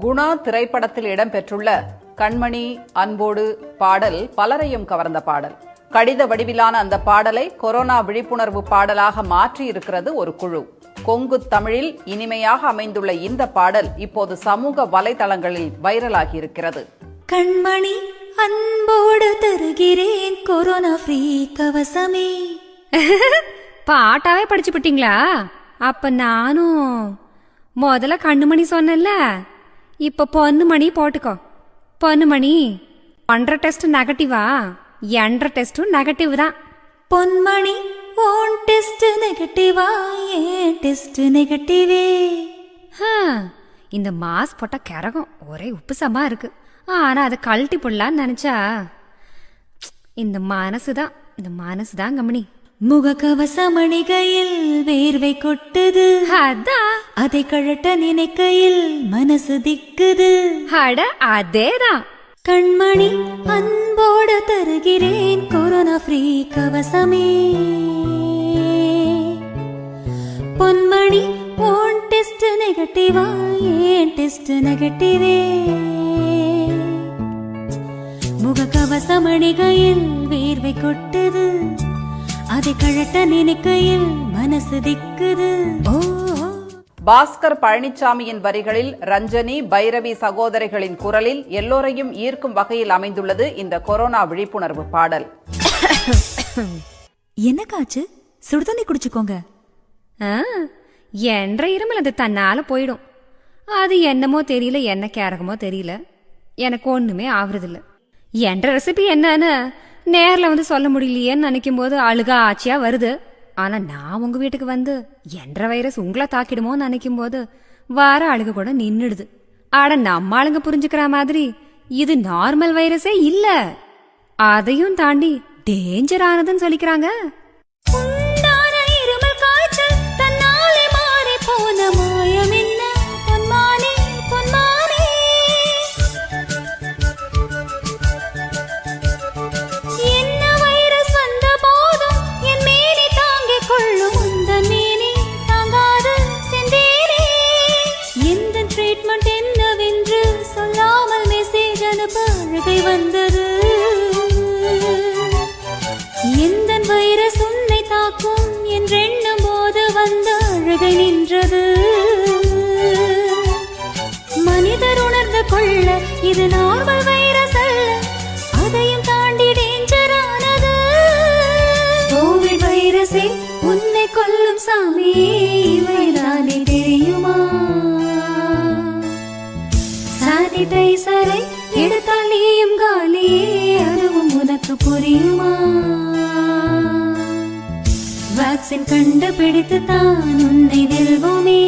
குணா திரைப்படத்தில் இடம்பெற்றுள்ள கண்மணி அன்போடு பாடல் பலரையும் கவர்ந்த பாடல். கடித வடிவிலான அந்த பாடலை கொரோனா விழிப்புணர்வு பாடலாக மாற்றி இருக்கிறது ஒரு குழு. கொங்கு தமிழில் இனிமையாக அமைந்துள்ள இந்த பாடல் இப்போது சமூக வலைதளங்களில் வைரலாகி இருக்கிறது. கண்மணி அன்போடு தருகிறேன் கொரோனா ஃப்ரீ கவசமே. பாட்டாவே படிச்சு விட்டீங்களா? அப்ப நானும் முதல்ல கண்ணுமணி சொன்னேன்ல, இப்ப பொண்ணுமணி போட்டுக்கோ. பொண்ணுமணி 1.5 டெஸ்ட் நெகட்டிவா? 2.5 டெஸ்டும் நெகட்டிவ் தான். பொன்மணி ஓன் டெஸ்ட் நெகட்டிவா? ஏன் டெஸ்ட் நெகட்டிவே? இந்த மாஸ் போட்ட கரகம் ஒரே உப்புசமா இருக்கு. ஆனா அதை கழட்டி போடலான்னு நினைச்சா இந்த மனசுதான் கமனி. முகக்கவசம் அணிகையில் வேர்வை கொட்டுது, அதான் அதை கழட்ட நினைக்கையில் மனசு திக்குது. அட அதேதான். கண்மணி அன்போடு தருகிறேன் கொரோனா ஃப்ரீ கவசமே. பொன்மணி ஓன் டெஸ்ட் நெகட்டிவா? ஏன் டெஸ்ட் நெகட்டிவே? முகக்கவசம் அணிகையில் வேர்வை கொட்டுது, அதை கழட்ட நினைக்கையில் மனசு திக்குது. பாஸ்கர் பழனிசாமியின் வரிகளில் ரஞ்சனி பைரவி சகோதரிகளின் குரலில் எல்லோரையும் ஈர்க்கும் வகையில் அமைந்துள்ளது இந்த கொரோனா விழிப்புணர்வு பாடல். என்னக்காச்சு? சுடுதண்ணி குடிச்சுக்கோங்க. என்ற இருமல் அது தன்னால போயிடும். அது என்னமோ தெரியல, என்ன கேரகமோ தெரியல, எனக்கு ஒண்ணுமே ஆகுறதில்ல. என்ற ரெசிபி என்னன்னு நேர்ல வந்து சொல்ல முடியலையேன்னு நினைக்கும் போது அழுகா ஆச்சியா வருது. ஆனா நான் உங்க வீட்டுக்கு வந்து என்ற வைரஸ் உங்களை தாக்கிடுமோன்னு நினைக்கும் போது வார அழுக கூட நின்னுடுது. ஆட நம்ம ஆளுங்க புரிஞ்சுக்கிற மாதிரி இது நார்மல் வைரஸே இல்ல, அதையும் தாண்டி டேஞ்சர் ஆனதுன்னு சொல்லிக்கிறாங்க. என்னவென்று சொல்லாமல் மெசேஜ் அனுப்ப அழுகை வந்தது. எந்த வைரஸ் உன்னை தாக்கும் என்றெண்ணும் போது வந்த அழுகை நின்றது. மனிதர் உணர்ந்து கொள்ள இது நார்மல் வைரஸ் அல்ல, அதையும் தாண்டி டேஞ்சர் ஆனது. கோவிட் வைரஸே உன்னை கொல்லும் சாமி, இவைதானே தெரியுமா? சானிடைசரை எடுத்தால் நீயும் காலியே, அதுவும் உனக்கு புரியுமா? வேக்சின் கண்டுபிடித்து தான் உன்னை வெல்வோமே.